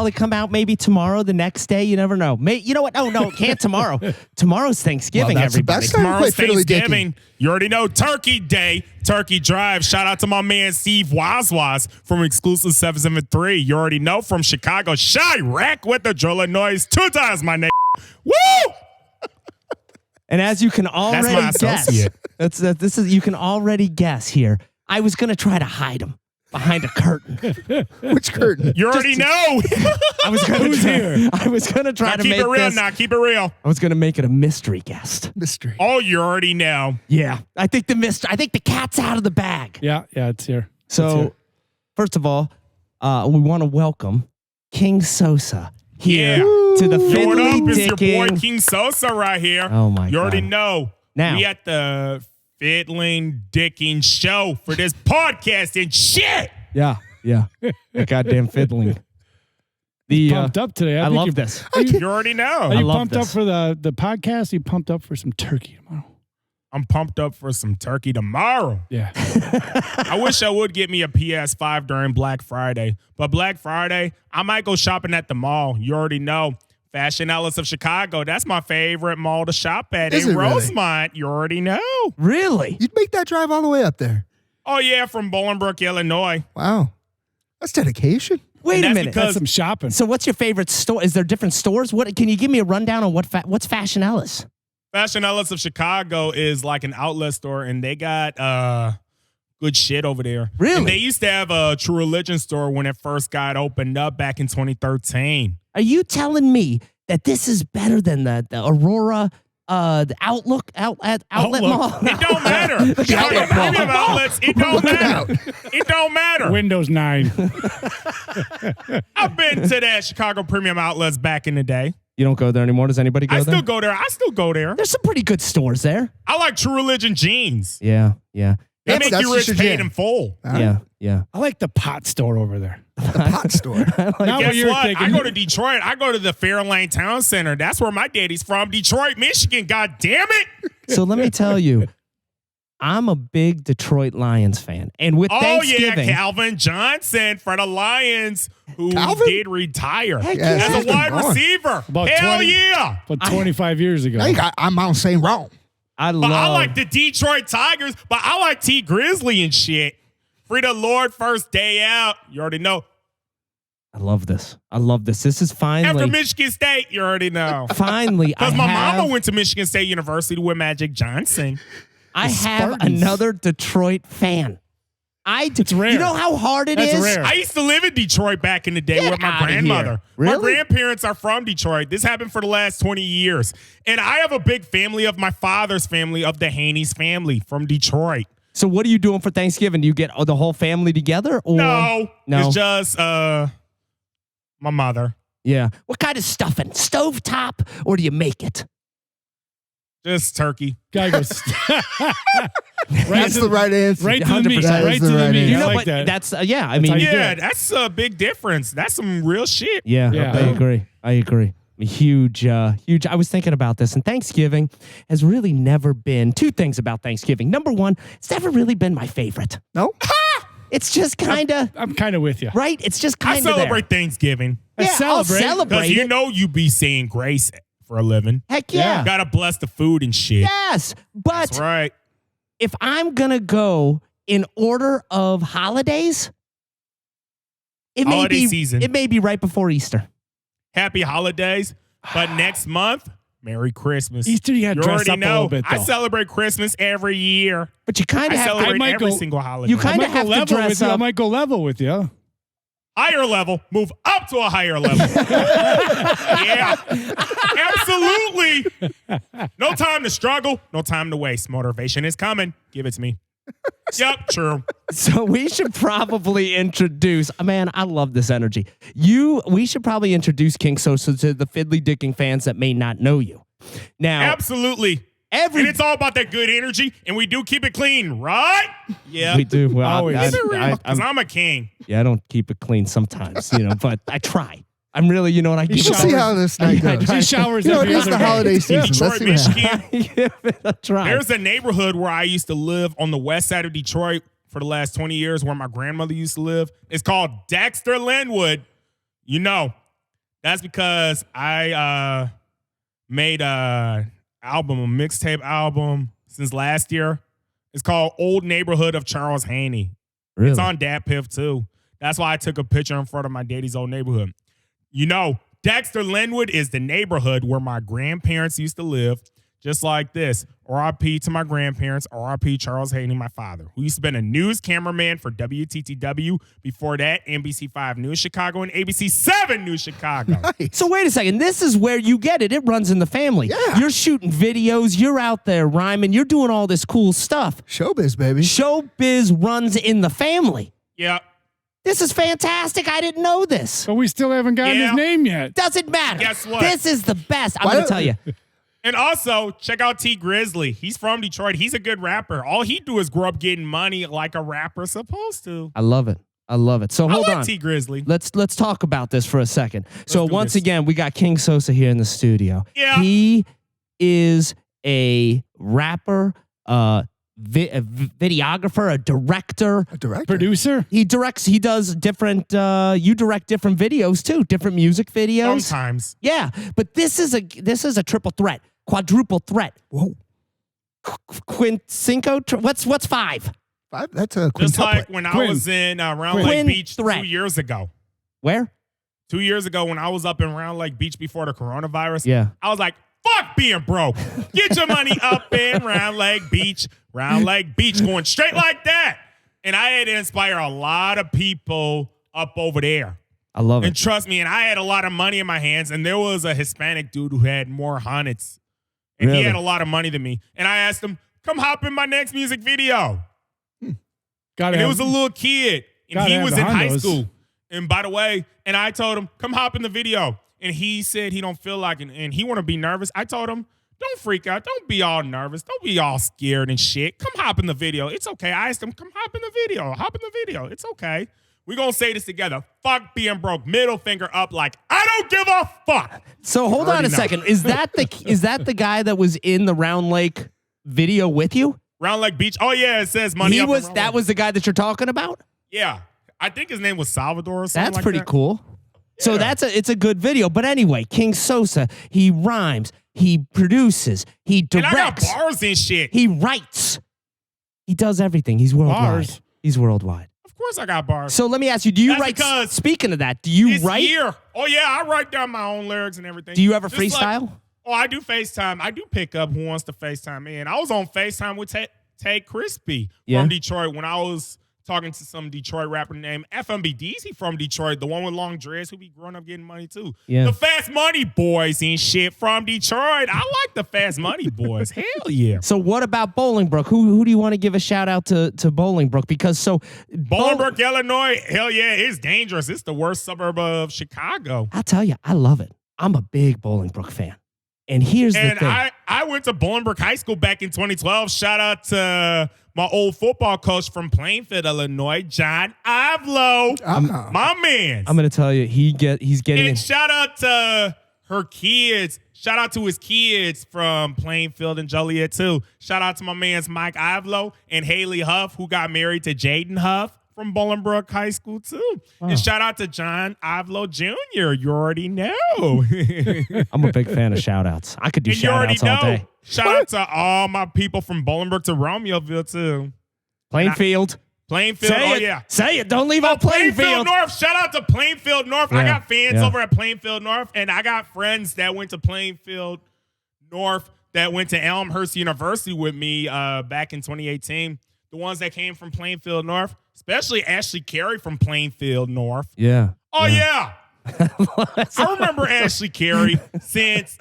probably come out maybe tomorrow, the next day. You never know. You know what? Oh, no, it can't tomorrow. Tomorrow's Thanksgiving, Well, that's everybody. the best time to play Tomorrow's Fiddly Dicky. Thanksgiving. You already know Turkey Day, Turkey Drive. Shout out to my man Steve Wazwaz from Exclusive 773. You already know from Chicago. Chirac with the drilling noise. 2 times my name. Woo! And as you can already guess, you can already guess here. I was going to try to hide him behind a curtain. Which curtain? You already know. I was going to try to keep make it real this. now. Keep it real. I was going to make it a mystery guest. Mystery. Oh, you already know. Yeah, I think the cat's out of the bag. Yeah, it's here. So, first of all, we want to welcome King Sosa here to the What Fiddly up? It's your boy Dicking. King Sosa right here. Oh my You already God. know. Now. We at the Fiddling Dicking show for this podcast and shit. Yeah. The goddamn fiddling. Pumped up today. I think love you're- this. You already know. Are you love pumped up this. for the podcast? Are you pumped up for some turkey tomorrow? I'm pumped up for some turkey tomorrow. Yeah. I wish I would get me a PS5 during Black Friday. But Black Friday, I might go shopping at the mall. You already know. Fashion Outlets of Chicago. That's my favorite mall to shop at. Is in it really? Rosemont. You already know. Really? You'd make that drive all the way up there. Oh, yeah, from Bolingbrook, Illinois. Wow. That's dedication. Wait a that's minute. because- That's some shopping. So, what's your favorite store? Is there different stores? What can you give me a rundown on what's Fashion Ellis? Fashion Outlets of Chicago is like an outlet store, and they got good shit over there. Really? And they used to have a True Religion store when it first got opened up back in 2013. Are you telling me that this is better than the Aurora, the Outlet Mall? It don't matter. Chicago Premium Outlets, it don't matter. It don't matter. Windows 9. I've been to that Chicago Premium Outlets back in the day. You don't go there anymore. Does anybody go I there? still go there. I still go there. There's some pretty good stores there. I like True Religion jeans. Yeah. They make that's you rich just your paid jam. in full. Yeah. I like the pot store over there. The pot store. Not what Guess you're what? thinking. I go to Detroit. I go to the Fairlane Town Center. That's where my daddy's from. Detroit, Michigan. God damn it. So let me tell you, I'm a big Detroit Lions fan. And with Oh, yeah. Thanksgiving, Calvin Johnson for the Lions, who Calvin? did retire Heck yeah. as He's a been wide gone. receiver. About Hell 20 yeah. But 25 years ago. I'm on saying wrong. I But I love like the Detroit Tigers, but I like T Grizzly and shit. Free the Lord first day out. You already know. this. This is After finally Michigan State, you already know. finally I Because my have, mama went to Michigan State University with Magic Johnson. I have Spartans. another Detroit fan. It's rare. You know how hard it That's is? rare. I used to live in Detroit back in the day Get with my outta grandmother. here. Really? My grandparents are from Detroit. This happened for the last 20 years. And I have a big family of my father's family, of the Haney's family from Detroit. So what are you doing for Thanksgiving? Do you get the whole family together? Or No. No. It's just my mother. Yeah. What kind of stuffing? Stovetop, or do you make it? Just turkey. Guy goes. That's the right answer. Right to the meat. 100%. Right to That's the the right meat. answer. I like but that. that's I mean, how you do Yeah, it. that's a big difference. That's some real shit. yeah, Yeah. I agree. Huge. I was thinking about this, and Thanksgiving has really never been. Two things about Thanksgiving. Number one, it's never really been my favorite. No? It's just kind of I'm kind of with you. right. It's just I kind of celebrate Thanksgiving Yeah, I'll celebrate. celebrate because you it. know you be saying grace for a living. Heck yeah. Gotta bless the food and shit. Yes, but That's right. if I'm gonna go in order of holidays, it may Holiday be season. It may be right before Easter. Happy holidays. But next month, Merry Christmas. Easter, you gotta You dress already up a know. little bit, I though. celebrate Christmas every year. But you kind I of have to. celebrate might every go- single holiday. You kinda I might have go to level dress with you. I up. might go level with you. Higher level, move up to a higher level. Yeah, absolutely. No time to struggle, no time to waste. Motivation is coming. Give it to me. Yep, true. So we should probably introduce. Man, I love this energy. We should probably introduce King Sosa to the Fiddly Dicking fans that may not know you. Now, Absolutely. And it's all about that good energy, and we do keep it clean, right? Yeah. we do. Well, Always. I, Keep it I, Because I'm, I'm a king. yeah, I don't keep it clean sometimes, but I try. I'm really, I give We'll it see how this night I- goes. He showers You know, it every is other the day. holiday season. Detroit, Let's see what happens. Michigan. I give it a try. There's a neighborhood where I used to live on the west side of Detroit for the last 20 years where my grandmother used to live. It's called Dexter Linwood. You know, That's because I made a mixtape album since last year. It's called Old Neighborhood of Charles Haney. Really? It's on Dat Piff too. That's why I took a picture in front of my daddy's old neighborhood. You know, Dexter Linwood is the neighborhood where my grandparents used to live, just like this. R.I.P. to my grandparents, R.I.P. Charles Haney, my father, who used to be a news cameraman for WTTW. Before that, NBC5 News Chicago and ABC7 News Chicago. So wait a second. This is where you get it. It runs in the family. Yeah. You're shooting videos. You're out there rhyming. You're doing all this cool stuff. Showbiz, baby. Showbiz runs in the family. Yeah. This is fantastic. I didn't know this. But we still haven't gotten Yeah. his name yet. Doesn't matter. Guess what? This is the best. I'm Why going to don't- tell you. And also, check out T Grizzly. He's from Detroit. He's a good rapper. All he do is grow up getting money like a rapper's supposed to. I love it. I love it. So hold I like on. T Grizzly. Let's talk about this for a second. So do once this. again, we got King Sosa here in the studio. Yeah. He is a rapper, videographer, a director. A director. Producer? He does different you direct different videos too, different music videos. Sometimes. Yeah, but this is a triple threat, quadruple threat. Whoa. Quincinco, what's five? That's a Just like quintuplet. when I Quinn. was in Round Quinn Lake Beach threat. 2 years ago. Where? 2 years ago when I was up in Round Lake Beach before the coronavirus. Yeah. I was like, fuck being broke. Get your money up in Round Lake Beach. Round Lake Beach going straight like that. And I had to inspire a lot of people up over there. I love And it. trust me, and I had a lot of money in my hands, and there was a Hispanic dude who had more hundreds. And Really? he had a lot of money than me. And I asked him, come hop in my next music video. Gotta And it have- was a little kid, and Gotta he have was the in high hondos. school. And by the way, and I told him, come hop in the video. And he said he don't feel like it, and he want to be nervous. I told him, don't freak out. Don't be all nervous. Don't be all scared and shit. Come hop in the video. It's okay. I asked him, come hop in the video. Hop in the video. It's okay. We're going to say this together. Fuck being broke. Middle finger up like, I don't give a fuck. So hold on already a know. second. Is that the guy that was in the Round Lake video with you? Round Lake Beach. Oh, yeah. It says money He up in was Round that Lake. was the guy that you're talking about? Yeah. I think his name was Salvador or something That's like pretty that. cool. So Yeah. it's a good video. But anyway, King Sosa, he rhymes, he produces, he And I got directs, bars and shit. he writes. He does everything. He's worldwide. Bars. He's worldwide. Of course I got bars. So let me ask you, do you That's write because speaking of that, do you This write? year. Oh, yeah. I write down my own lyrics and everything. Do you ever Just like- freestyle? Oh, I do FaceTime. I do pick up who wants to FaceTime in. I was on FaceTime with Tay Crispy Yeah. from Detroit when I was talking to some Detroit rapper named FMBD's. He from Detroit, the one with long dreads who be growing up getting money too. Yeah. The Fast Money Boys and shit from Detroit. I like the Fast Money Boys. Hell yeah. So what about Bolingbrook? Who do you want to give a shout out to Bolingbrook? Because Bolingbrook, Illinois. Hell yeah, it's dangerous. It's the worst suburb of Chicago. I'll tell you, I love it. I'm a big Bolingbrook fan. And here's the And thing. I went to Bolingbrook High School back in 2012. Shout out to my old football coach from Plainfield, Illinois, John Ivlo. My man. I'm going to tell you, he's getting And shout out to her kids. Shout out to his kids from Plainfield and Joliet, too. Shout out to my man's Mike Ivlo and Haley Huff, who got married to Jaden Huff from Bolingbrook High School, too. And shout out to John Ivlo Jr. You already know. I'm a big fan of shout outs. I could do And you shout already outs all know. day. Shout out to all my people from Bolingbrook to Romeoville, too. Plainfield. Plainfield, Say oh it. yeah. Say it. Don't leave out Plainfield Plainfield. North. Shout out to Plainfield North. I Yeah, got fans yeah. over at Plainfield North, and I got friends that went to Plainfield North that went to Elmhurst University with me back in 2018. The ones that came from Plainfield North, especially Ashley Carey from Plainfield North. Yeah. Oh yeah. I remember Ashley Carey since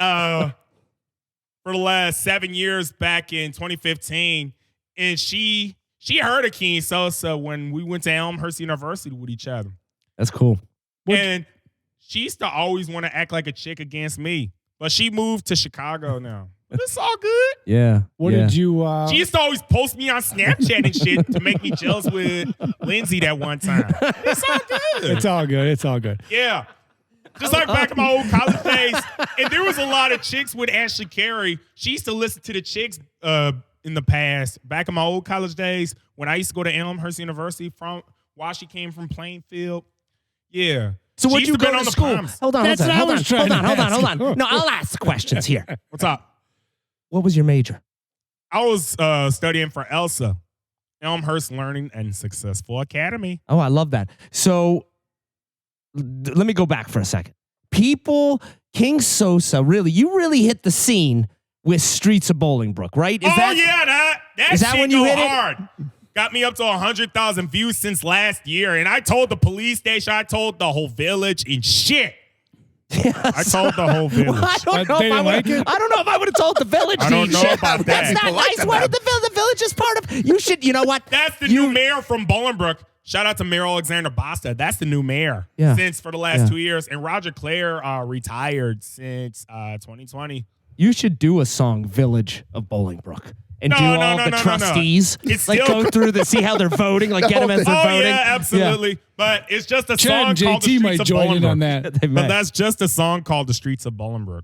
for the last 7 years back in 2015, and she heard of King Sosa when we went to Elmhurst University with each other. That's cool. And she used to always want to act like a chick against me, but she moved to Chicago now. But it's all good. Yeah. What yeah. did you? She used to always post me on Snapchat and shit to make me jealous with Lindsay that one time. It's all good. It's all good. It's all good. Yeah. Just like back in my old college days. And there was a lot of chicks with Ashley Carey. She used to listen to the chicks in the past. Back in my old college days when I used to go to Elmhurst University while she came from Plainfield. Yeah. So what She you used to go been to on the school? proms. Hold on, That's what I was trying to ask. No, I'll ask questions here. What's up? What was your major? I was studying for Elsa, Elmhurst Learning and Successful Academy. Oh, I love that. So let me go back for a second. King Sosa, you really hit the scene with Streets of Bolingbrook, right? Yeah, that is that shit when you go hit it? hard. Got me up to 100,000 views since last year, and I told the police station, I told the whole village, and shit. I told the whole village. Well, I don't know They if I didn't like would. it? I don't know if I would have told the village. I don't to know shit. about that. That's not nice. What did the village is part of? You should. You know what? That's the new mayor from Bolingbrook. Shout out to Mayor Alexander Basta. That's the new mayor since for the last 2 years. And Roger Clare retired since 2020. You should do a song, "Village of Bolingbrook," and do all the no. trustees. It's like still- go through see how they're voting. Like get them as they're Oh, voting. yeah, absolutely. But it's just a Chad song and called The JT Streets might of join in Bolingbrook. on that. They But may. that's just a song called The Streets of Bolingbrook.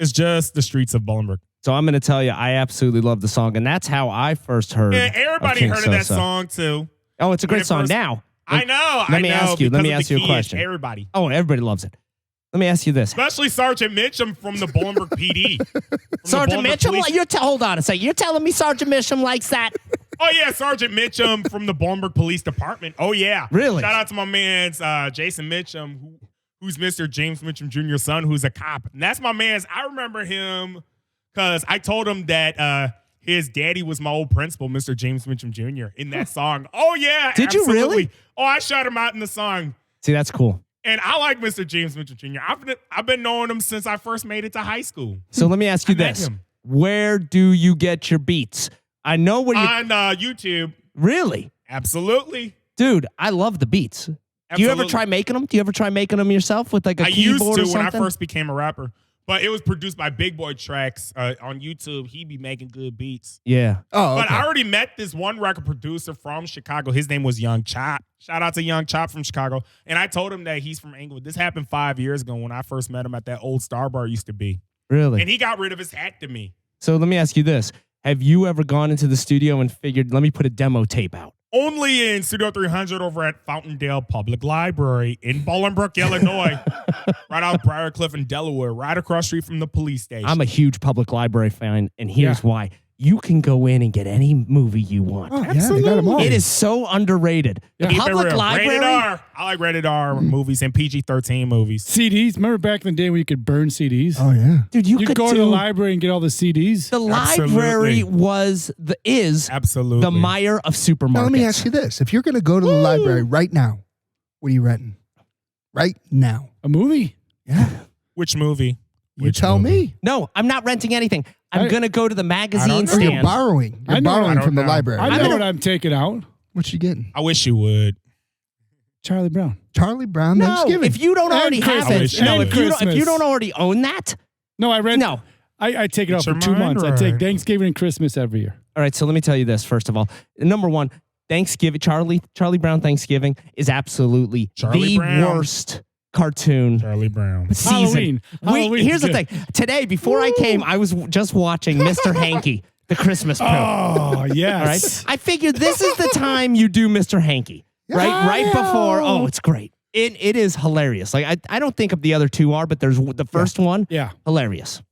It's just The Streets of Bolingbrook. So I'm going to tell you, I absolutely love the song, and that's how I first heard. Yeah, everybody King heard of that Sosa. song, too. Oh, it's a When great it song. first- Now, I know. Let me ask you. Let me because of ask the you a kids, question. Everybody. oh, everybody loves it. Let me ask you this. Especially Sergeant Mitchum from the Bolingbrook PD. From the Sergeant Bolingbrook Mitchum, Police- hold on a second. You're telling me Sergeant Mitchum likes that? Oh, yeah, Sergeant Mitchum from the Bolingbrook Police Department. Oh, yeah. Really? Shout out to my man's Jason Mitchum, who's Mr. James Mitchum Jr.'s son, who's a cop. And that's my man's. I remember him because I told him that his daddy was my old principal, Mr. James Mitchum Jr., in that song. Oh, yeah. Did you absolutely. really? Oh, I shot him out in the song. See, that's cool. And I like Mr. James Mitchell Jr. I've been knowing him since I first made it to high school. So let me ask you I met this. him. Where do you get your beats? I know where you... On YouTube. Really? Absolutely. Dude, I love the beats. Do you ever Absolutely. try making them? Do you ever try making them yourself with like a I used keyboard to or when I something? first became a rapper. But it was produced by Big Boy Tracks on YouTube. He be making good beats. Yeah. Oh, But okay. I already met this one record producer from Chicago. His name was Young Chop. Shout out to Young Chop from Chicago. And I told him that he's from Englewood. This happened 5 years ago when I first met him at that old Star Bar used to be. Really? And he got rid of his hat to me. So let me ask you this. Have you ever gone into the studio and figured, let me put a demo tape out? Only in Studio 300 over at Fountaindale Public Library in Bolingbrook, Illinois. Right out Briarcliff in Delaware, right across the street from the police station. I'm a huge public library fan, and here's why. You can go in and get any movie you want. Oh, yeah, they got them all. It is so underrated. The Keep it public real. library. Rated R. I like rated R movies and PG-13 movies. CDs. Remember back in the day when you could burn CDs? Oh, yeah. Dude, you You'd could go do, to the library and get all the CDs. the library is Absolutely. the mire of supermarkets. Now, let me ask you this. If you're going to go to the library right now, what are you renting? Right now. A movie? Yeah. Which movie? You tell me. No, I'm not renting anything. I'm I- going to go to the magazine know. Or stand. you're borrowing. You're I know. borrowing I from the don't know. library. I I'm know gonna- what I'm taking out. What you getting? I wish you would. Charlie Brown. Charlie Brown No, Thanksgiving. if you don't And already have Christmas. it, no, And if you Christmas. don't already own that, No, I read. no. I take it Get out for your 2 mind months. I take right. Thanksgiving and Christmas every year. All right, so let me tell you this first of all. Number one, Thanksgiving, Charlie Brown Thanksgiving is absolutely Charlie the Brown. worst cartoon Charlie Brown. season. Halloween's Here's the good. thing. Today, before I came, I was just watching Mr. Hanky, the Christmas poop. Oh, yes. All right. I figured this is the time you do Mr. Hanky. Right before. Oh, it's great. It is hilarious. Like I don't think of the other two are, but there's the first one. Yeah. Hilarious.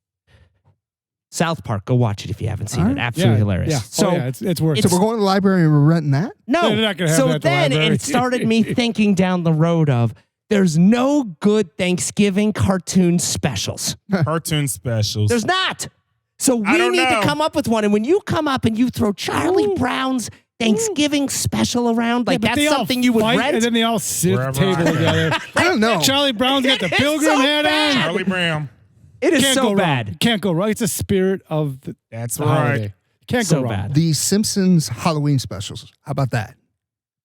South Park. Go watch it if you haven't seen All it. right. Absolutely Yeah. hilarious. Yeah. So it's worth So it. we're going to the library and we're renting that? no. They're not gonna have so that at the then library. it started me thinking down the road of there's no good Thanksgiving cartoon specials. Cartoon specials. There's not. So I we don't need know. to come up with one. And when you come up and you throw Charlie Brown's Thanksgiving special around, like Yeah, but that's they all something you would fight, rent. And then they all sit at the Wherever table I am. together. I don't know. Charlie Brown's got the It's pilgrim so hat bad. on. Charlie Brown. It is Can't so go wrong. bad. Can't go wrong. It's a spirit of the That's the right. holiday. Can't So go wrong. bad. The Simpsons Halloween specials. How about that?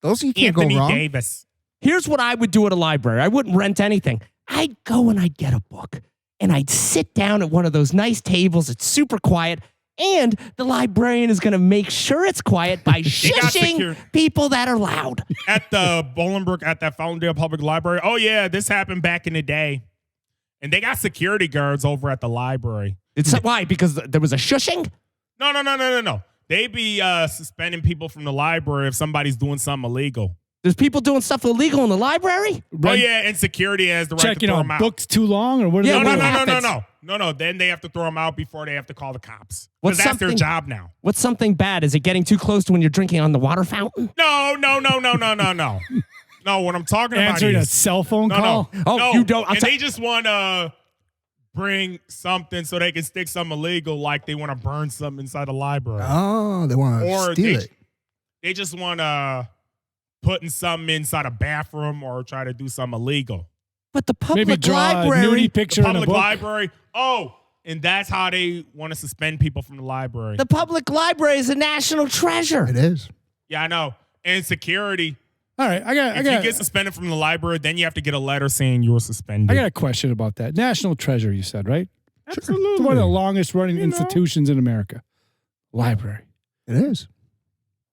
Those you can't Anthony go wrong. Davis. Here's what I would do at a library. I wouldn't rent anything. I'd go and I'd get a book and I'd sit down at one of those nice tables. It's super quiet. And the librarian is going to make sure it's quiet by got shushing secure- people that are loud. At the Bolingbrook, at that Fountaindale Public Library. Oh, yeah, this happened back in the day. And they got security guards over at the library. It's why? Because there was a shushing? No. They be suspending people from the library if somebody's doing something illegal. There's people doing stuff illegal in the library? Oh yeah, and security has the right to Checking throw out them out. books too long, or what? Yeah, Are No, they no, doing? no, no, no, happens? no. Then they have to throw them out before they have to call the cops. What's Because that's their something- job now. What's something bad? Is it getting too close to when you're drinking on the water fountain? No. No, what I'm talking Answering a about is cell phone call. Oh, no, you don't- I'll And tell- they just want to bring something so they can stick something illegal, like they want to burn something inside the library, Oh, they want or to steal it. they just want to putting something inside a bathroom or try to do something illegal. But the public Maybe draw a library, nudie picture The in a public book. library. Oh, and that's how they want to suspend people from the library. the public library is a national treasure. It is. Yeah, I know. And security. All right, I If you get suspended from the library, then you have to get a letter saying you were suspended. got a question about that. National treasure, you said, right? Absolutely. It's one of the longest running You know. institutions in America. Library. It is.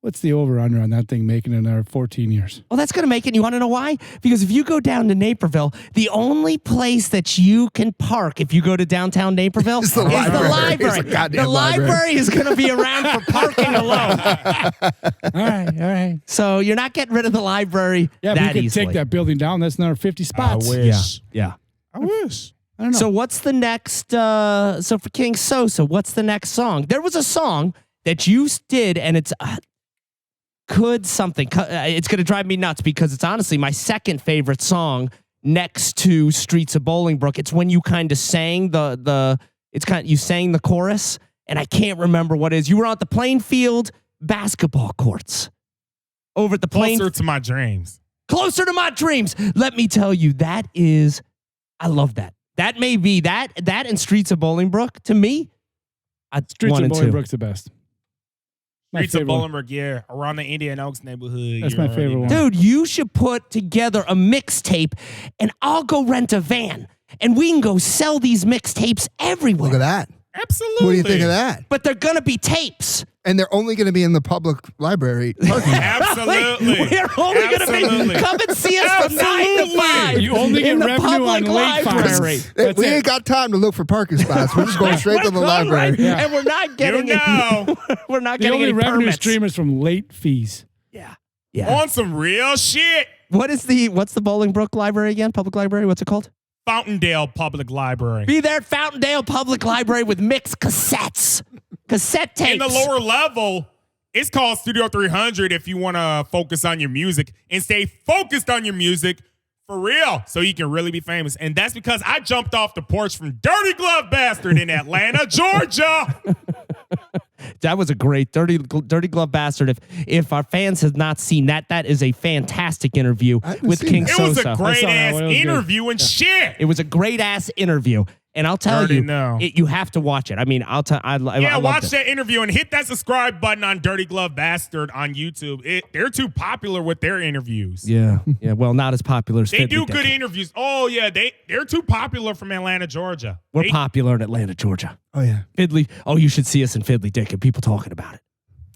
What's the over-under on that thing making it another 14 years? Well, that's going to make it. You want to know why? Because if you go down to Naperville, the only place that you can park if you go to downtown Naperville It's the is the library. library. It's the goddamn The library is going to be around for parking alone. All right. So you're not getting rid of the library Yeah, but that you could easily. take that building down. That's another 50 spots. wish. Yeah. I wish. I don't know. So what's the next? So for King Sosa, what's the next song? There was a song that you did, and it's could something. It's going to drive me nuts because it's honestly my second favorite song next to Streets of Bolingbrook. It's when you kind of sang you sang the chorus, and I can't remember what it is. You were on the Plainfield basketball courts over at the Closer to my dreams. Closer to my dreams. Let me tell you, I love that. That may be that and Streets of Bolingbrook to me. Streets one of and two. Bolingbrook's the best. My Streets of favorite one. Bolingbrook, yeah. Around the Indian Oaks neighborhood. That's you my already favorite know. one. Dude, you should put together a mixtape and I'll go rent a van and we can go sell these mixtapes everywhere. Look at that. Absolutely. What do you think of that? But they're going to be tapes. And they're only going to be in the public library parking lot. Absolutely. We're only going to be. Absolutely. Come and see us from 9 to Absolutely. 5. You only get in the revenue on public late library. files. Hey, That's we it. ain't got time to look for parking spots. We're just going straight to the We're going library. right- And we're not getting You know. we're not The getting only any revenue permits. stream is from late fees. Yeah. Yeah. On some real shit. What's the Bolingbrook Library again? Public library? What's it called? Fountaindale Public Library. Be there at Fountaindale Public Library with mixed cassettes. Cassette tapes. In the lower level, it's called Studio 300 if you want to focus on your music and stay focused on your music for real so you can really be famous. And that's because I jumped off the porch from Dirty Glove Bastard in Atlanta, Georgia. That was a great Dirty Glove Bastard. If our fans have not seen that, that is a fantastic interview I haven't with seen King that. It was Sosa. a great I saw that ass one. It was good. interview and shit. It was a great ass interview. And I'll tell Already you, know. you have to watch it. I mean, I'll tell. I Yeah, loved watch it. that interview and hit that subscribe button on Dirty Glove Bastard on YouTube. They're too popular with their interviews. Yeah, yeah. Well, not as popular as They Fiddly do Dick. good interviews. Oh yeah, they're too popular from Atlanta, Georgia. We're They- popular in Atlanta, Georgia. Oh, yeah. Fiddly. Oh, you should see us in Fiddly Dick and people talking about it.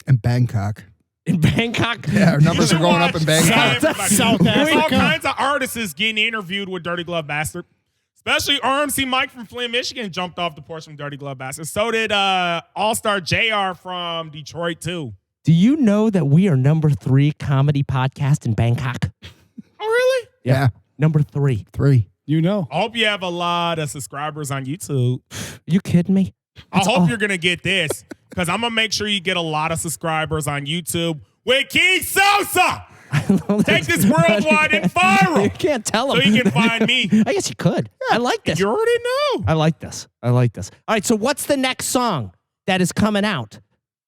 And Bangkok. In Bangkok. Yeah, our numbers You are should going up watch in Bangkok. everybody. South There's all Africa. kinds of artists getting interviewed with Dirty Glove Bastard. Especially RMC Mike from Flint, Michigan jumped off the porch from Dirty Glove Bastard. So did All-Star JR from Detroit, too. Do you know that we are number 3 comedy podcast in Bangkok? Oh, really? Yeah. Number 3. 3. You know. I hope you have a lot of subscribers on YouTube. Are you kidding me? I hope you're going to get this because I'm going to make sure you get a lot of subscribers on YouTube with King Sosa. Take this worldwide and You viral can't tell so them. you can find me. I guess you could. I like this. You already know. I like this. I like this. All right. So what's the next song that is coming out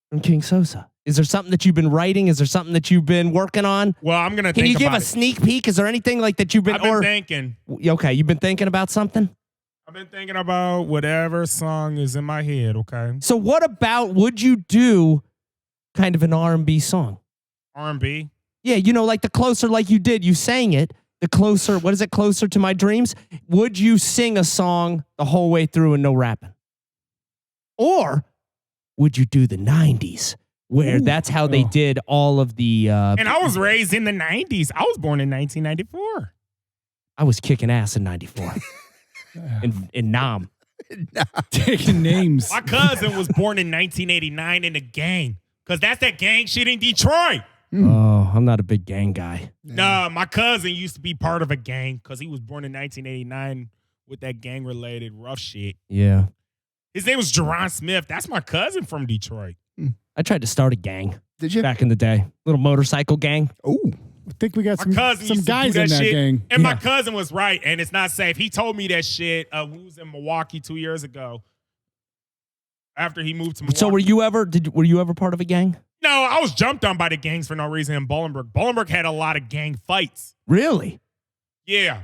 from King Sosa? Is there something that you've been writing? Is there something that you've been working on? Well, I'm going to Can think you give about a it. sneak peek? Is there anything like that you've been, I've been thinking. okay, you've been thinking about something? I've been thinking about whatever song is in my head, okay? So what about, would you do kind of an R&B song? R&B. Yeah, you know, like the closer, like you did, you sang it, the closer, what is it, Closer to My Dreams? Would you sing a song the whole way through and no rapping? Or would you do the 90s, where that's how they did all of the... And I was raised in the 90s. I was born in 1994. I was kicking ass in 94 in Nam. Taking names. My cousin was born in 1989 in the gang because that's that gang shit in Detroit. Oh, I'm not a big gang guy. Nah, my cousin used to be part of a gang because he was born in 1989 with that gang-related rough shit. Yeah. His name was Jerron Smith. That's my cousin from Detroit. I tried to start a gang Did you? back in the day. Little motorcycle gang. Oh, I think we got My cousin some used to do guys in that shit, gang. and my cousin was right, and it's not safe. He told me that shit. We was in Milwaukee 2 years ago. After he moved to Milwaukee. So were you ever part of a gang? No, I was jumped on by the gangs for no reason in Bolingbrook. Bolingbrook had a lot of gang fights. Really? Yeah.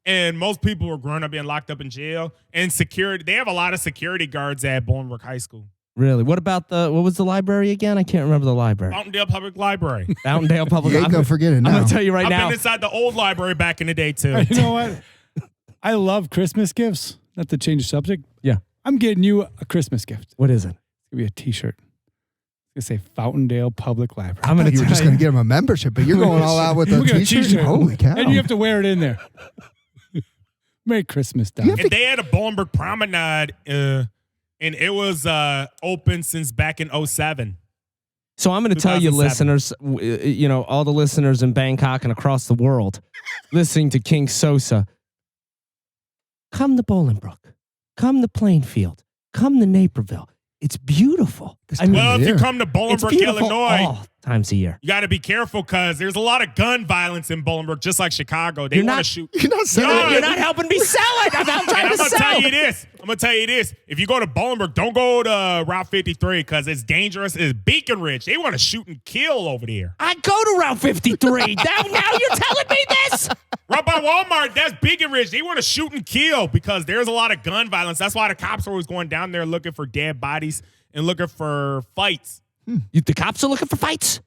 And most people were growing up being locked up in jail. And security, they have a lot of security guards at Bolingbrook High School. Really? What was the library again? I can't remember the library. Fountaindale Public Library. Fountaindale Public you ain't gonna forget it I'm now. going to tell you right I've now. been inside the old library back in the day, too. You know what? I love Christmas gifts. Not to change the subject. Yeah. I'm getting you a Christmas gift. What is it? It's going to be a T-shirt. It's going to say Fountaindale Public Library. I'm going to You were tell just you. gonna give him a membership, but you're going all out with We'll a get a t-shirt. T-shirt. Holy cow! And you have to wear it in there. Merry Christmas, Don. You have And they had a Bolingbrook Promenade, and it was open since back in 07. So I'm going to tell you, 2007. listeners, all the listeners in Bangkok and across the world listening to King Sosa, come to Bolingbrook. Come to Plainfield. Come to Naperville. It's beautiful. This I mean, Well, if you Yeah. come to it's Bolingbrook, beautiful Illinois, all times a year. you got to be careful because there's a lot of gun violence in Bolingbrook, just like Chicago. They You're want to not- shoot. You're not saying No, You're not helping me sell it. I'm And trying I'm to gonna sell. tell you this. I'm gonna tell you this. If you go to Bolingbrook, don't go to Route 53 because it's dangerous. It's Beacon Ridge. They want to shoot and kill over there. I go to Route 53. now you're telling me this? Right by Walmart, that's Beacon Ridge. They want to shoot and kill because there's a lot of gun violence. That's why the cops are always going down there looking for dead bodies and looking for fights. The cops are looking for fights?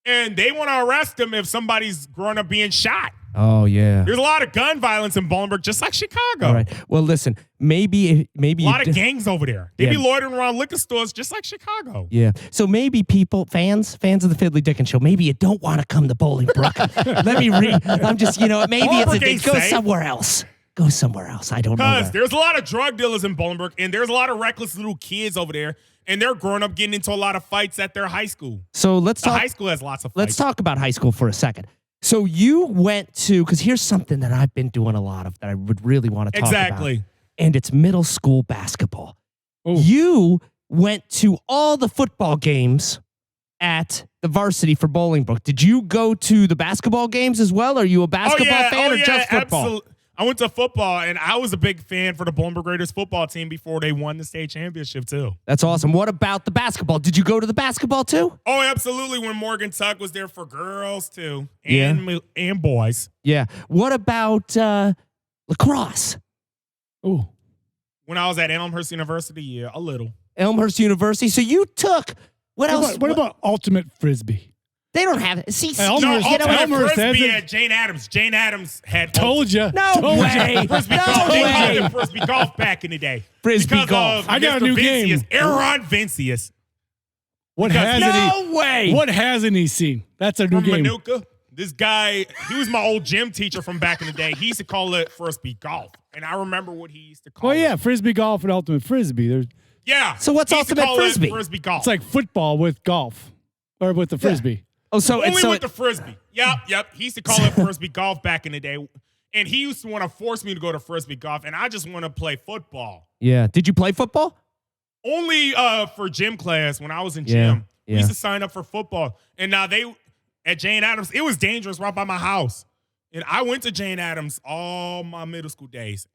And they want to arrest them if somebody's growing up being shot. Oh, yeah. There's a lot of gun violence in Bolingbrook, just like Chicago. All right. Well, listen, maybe A lot you of gangs over there. They be Yeah. loitering around liquor stores, just like Chicago. Yeah. So maybe people, fans of the Fiddly Dickens Show, maybe you don't want to come to Bolingbrook. Let me read. I'm just, maybe it's Bolingbrook ain't go safe. somewhere else. Go somewhere else. I don't know. Because where. there's a lot of drug dealers in Bolingbrook, and there's a lot of reckless little kids over there, and they're growing up getting into a lot of fights at their high school. So let's The talk. high school has lots of Let's fights. talk about high school for a second. So you went to, because here's something that I've been doing a lot of that I would really want to talk about. Exactly. And it's middle school basketball. Oh. You went to all the football games at the varsity for Bolingbrook. Did you go to the basketball games as well? Are you a basketball fan or just football? Absolutely. I went to football, and I was a big fan for the Bolingbrook Raiders football team before they won the state championship, too. That's awesome. What about the basketball? Did you go to the basketball too? Oh, absolutely. When Morgan Tuck was there for girls, too, Yeah. and boys. Yeah. What about lacrosse? Oh, When I was at Elmhurst University, yeah, a little. Elmhurst University. So you took what else? what about ultimate frisbee? They don't have it. See, Elmhurst- No, you know ultimate what? Elmhurst frisbee has it. at Jane Addams. Jane Addams had Told you. No Told way. ya. Frisbee No golf. They called way. it Frisbee golf back in the day. Frisbee Because golf. of I got a Mr. new Vincius, game. Aaron Vincius. What Because- hasn't No way. he? What hasn't he seen? That's a new From game. Manuka. This guy, he was my old gym teacher from back in the day. He used to call it Frisbee golf. And I remember what he used to call Well, it. yeah, frisbee golf and ultimate frisbee. There's Yeah. So what's He used to ultimate call it frisbee? Frisbee golf. it's like football with golf or with the frisbee. Oh, so Only it's so with the Frisbee. Yep. He used to call it Frisbee golf back in the day. And he used to want to force me to go to Frisbee golf. And I just want to play football. yeah. Did you play football? Only for gym class when I was in Yeah, gym. We yeah. used to sign up for football. And now at Jane Addams, it was dangerous right by my house. And I went to Jane Addams all my middle school days.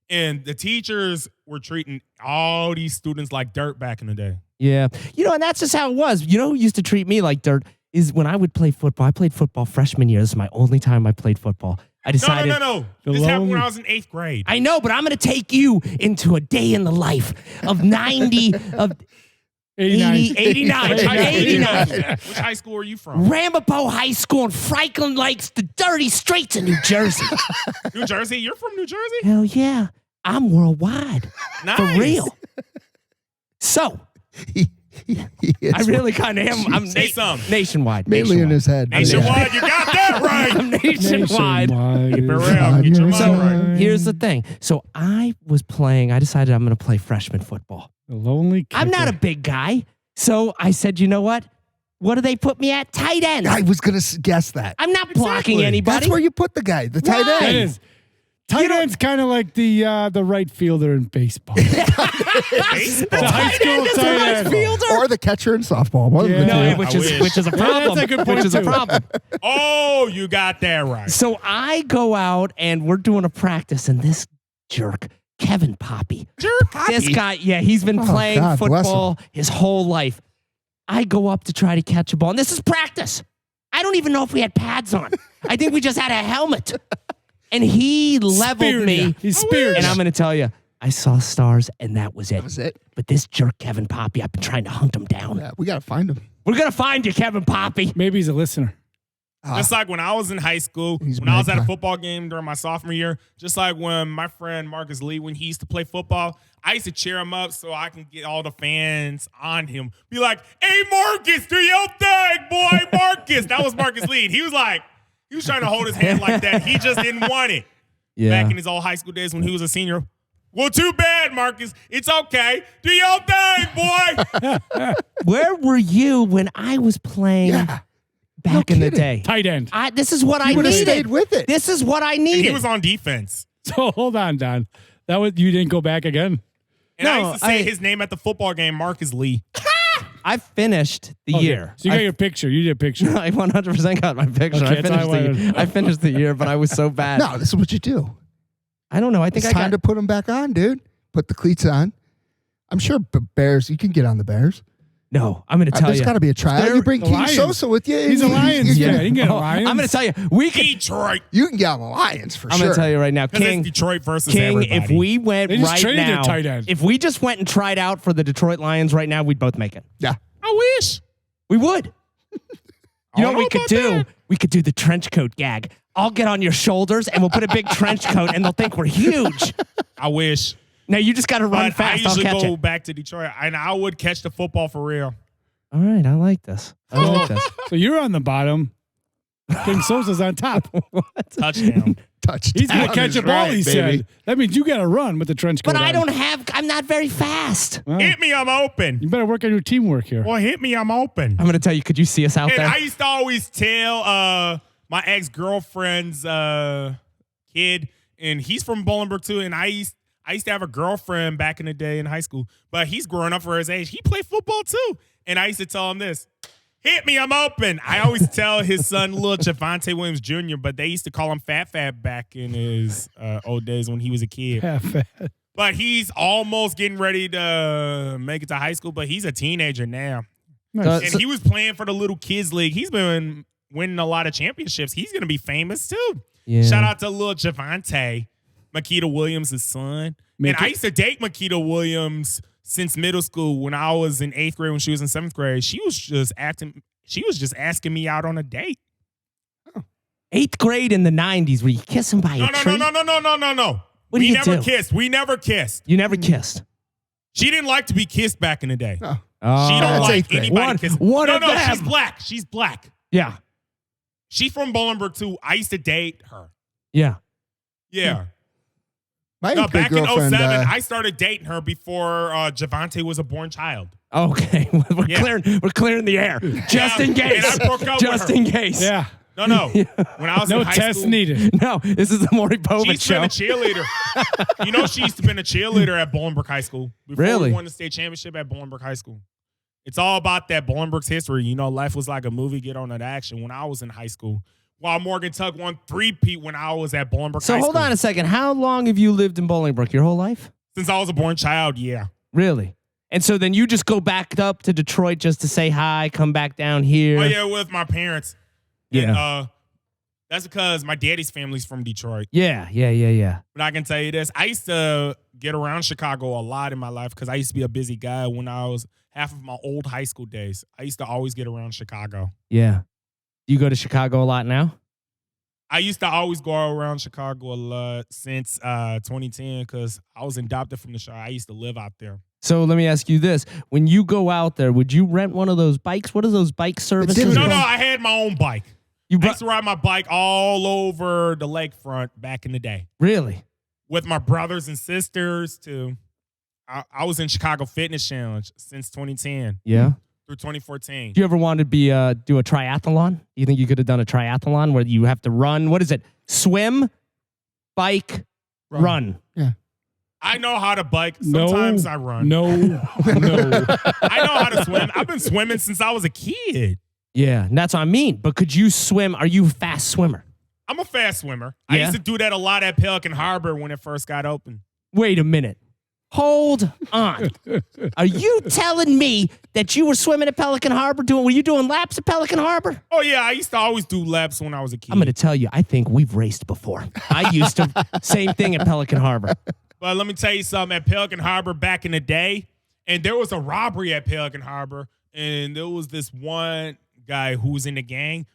And the teachers were treating all these students like dirt back in the day. Yeah. And that's just how it was. You know who used to treat me like dirt is when I would play football. I played football freshman year. This is my only time I played football. I decided. No. The This happened when lone- I was in 8th grade. I know, but I'm going to take you into a day in the life of 90, of 80, 89, 89. Which high school are you from? Ramapo High School in Franklin Lakes, the dirty streets of New Jersey. New Jersey? You're from New Jersey? Hell yeah. I'm worldwide. Nice. For real. So, I really kind of am. I'm Say something. nationwide. mainly in his head. Nationwide, you got that right. I'm nationwide. Keep it is real. on Get your your mind So right. here's the thing. So I decided I'm going to play freshman football. the lonely kicker. I'm not a big guy. So I said, you know what? What do they put me at? Tight end. I was going to guess that. I'm not blocking anybody. That's where you put the guy, the tight Why? end. That is. Tight end's kind of like the right fielder in baseball. Baseball. The high school is the tight right end. fielder. Or the catcher in softball. One of the Yeah. No, two. which I is wish. which is a problem. That's a good point, which is a too. problem. Oh, you got that right. So I go out and we're doing a practice, and this jerk, Kevin Poppy, this guy, he's been Oh, playing God bless football his whole life. I go up to try to catch a ball, and this is practice. I don't even know if we had pads on. I think we just had a helmet. And he leveled Speared me. ya. He speared And ya. I'm going to tell you, I saw stars, and that was it. That was it. But this jerk, Kevin Poppy, I've been trying to hunt him down. Yeah, we got to find him. We're going to find you, Kevin Poppy. Maybe he's a listener. Just like when I was in high school, He's when I was at a magpie. football game during my sophomore year, just like when my friend Marcus Lee, when he used to play football, I used to cheer him up so I can get all the fans on him. Be like, hey, Marcus, do your thing, boy, Marcus. That was Marcus Lee. He was trying to hold his hand like that. He just didn't want it. Yeah. Back in his old high school days when he was a senior. Well, too bad, Marcus. It's okay. Do your thing, boy. Where were you when I was playing Yeah. back No in the kidding. day? Tight end. This is what I would have needed. stayed with it. This is what I And needed. he was on defense. So hold on, Don. You didn't go back again? And I No, used to say I- his name at the football game, Marcus Lee. I finished the Okay. year. So you got your picture. You did a picture. I 100% got my picture. Okay, that's all I finished the year, but I was so bad. No, this is what you do. I don't know. I think It's I time got. to put them back on, dude. Put the cleats on. I'm sure Bears, you can get on the Bears. No, I'm going to tell There's you. got to be a trial. There- You bring the King Lions. Sosa with you. He's a Lions you, fan. can- He can get a Oh, Lions. I'm going to tell you. We could. Detroit. you can get on the Lions for I'm sure. going to tell you right now, Because King. it's Detroit versus King, everybody. if we went They just right traded their now, tight end. if we just went and tried out for the Detroit Lions right now, we'd both make it. Yeah. I wish. We would. You know don't what we know could about do? that. We could do the trench coat gag. I'll get on your shoulders and we'll put a big trench coat and they'll think we're huge. I wish. Now you just got to run But fast. I I'll usually catch go it. back to Detroit, and I would catch the football for real. All right, I like this. I like this. So you're on the bottom. King Sosa's on top. Touchdown. Touchdown. He's going to catch is a ball, right, he baby. said. That means you got to run with the trench coat But I on. don't have. I'm not very fast. Well, Hit me, I'm open. you better work on your teamwork here. Boy, hit me, I'm open. I'm going to tell you. Could you see us out And there? I used to always tell my ex-girlfriend's kid, and he's from Bolingbrook too, and I used to have a girlfriend back in the day in high school, but he's growing up for his age. He played football too. And I used to tell him this, hit me, I'm open. I always tell his son, little Javante Williams Jr., but they used to call him Fat back in his old days when he was a kid. Half-fat. But he's almost getting ready to make it to high school, but he's a teenager now. Nice. And he was playing for the little kids league. He's been winning a lot of championships. He's going to be famous too. Yeah. Shout out to little Javante, Makita Williams' son. And I used to date Makita Williams since middle school. When I was in 8th grade, when she was in 7th grade, she was just asking me out on a date. 8th grade in the 90s. Were you kissing by a tree? No. What do We you never do? kissed. We never kissed. You never kissed. She didn't like to be kissed back in the day. Oh. She don't That's like 8th grade. anybody One- kissing. one no, of no, them. she's black. She's black. Yeah. She's from Bolingbrook too. I used to date her. Yeah. Yeah. My No, 8th grade back in girlfriend. 07, I started dating her before Javante was a born child. Okay. We're Yeah. clearing the air. Just in case. And I broke up Just with her. in case. Yeah. No. When I was No in high test school, needed. No, this is the Maury Povich she's show. been a cheerleader. You know, she used to be a cheerleader at Bolingbrook High School. Before Really? we won the state championship at Bolingbrook High School. It's all about that Bolingbrook's history. You know, life was like a movie. Get on that action. When I was in high school, while Morgan Tuck won 3-peat when I was at Bolingbrook So High hold School. on a second. How long have you lived in Bolingbrook? Your whole life? Since I was a born child, yeah. Really? And so then you just go back up to Detroit just to say hi, come back down here. Oh yeah, with my parents. Yeah. And, that's because my daddy's family's from Detroit. Yeah. But I can tell you this. I used to get around Chicago a lot in my life because I used to be a busy guy when I was half of my old high school days. I used to always get around Chicago. Yeah. You go to Chicago a lot now? I used to always go around Chicago a lot since 2010 because I was adopted from the show. I used to live out there. So let me ask you this. When you go out there, would you rent one of those bikes? What are those bike services? No, I had my own bike. You I brought, used to ride my bike all over the lakefront back in the day really? with my brothers and sisters too. I was in Chicago Fitness Challenge since 2010. Yeah. through 2014. Do you ever want to do a triathlon? You think you could have done a triathlon where you have to run? What is it? Swim, bike, run. Yeah. I know how to bike. Sometimes I run. No. I know how to swim. I've been swimming since I was a kid. Yeah, and that's what I mean. But could you swim? Are you a fast swimmer? I'm a fast swimmer. I Yeah? used to do that a lot at Pelican Harbor when it first got open. Wait a minute. Hold on. Are you telling me that you were swimming at Pelican Harbor? Were you doing laps at Pelican Harbor? Oh, yeah. I used to always do laps when I was a kid. I'm going to tell you, I think we've raced before. I used to, same thing at Pelican Harbor. But let me tell you something. At Pelican Harbor back in the day, and there was a robbery at Pelican Harbor, and there was this one guy who was in the gang,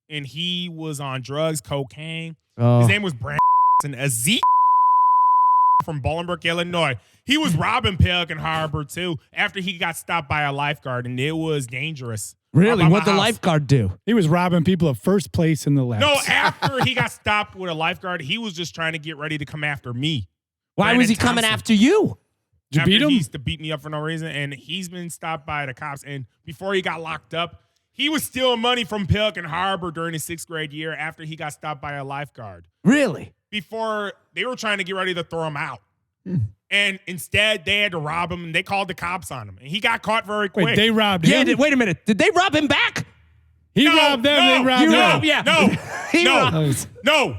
and he was on drugs, cocaine. Oh. His name was Brandon Zeke from Bolingbrook, Illinois. He was robbing Pelican Harbor, too, after he got stopped by a lifeguard, and it was dangerous. Really? By my What'd the house. lifeguard do? He was robbing people at first place in the laps. No, after he got stopped with a lifeguard, he was just trying to get ready to come after me. Why Brandon was he coming Thompson. after you? Did you After beat him? He used to beat me up for no reason, and he's been stopped by the cops. And before he got locked up, he was stealing money from Pelican Harbor during his 6th grade year after he got stopped by a lifeguard. Really? Before they were trying to get ready to throw him out. And instead, they had to rob him, and they called the cops on him. And he got caught very quick. Wait, they robbed Yeah, him? wait a minute. Did they rob him back? He robbed them, they robbed You him. robbed- yeah. No, He no, robbed- no.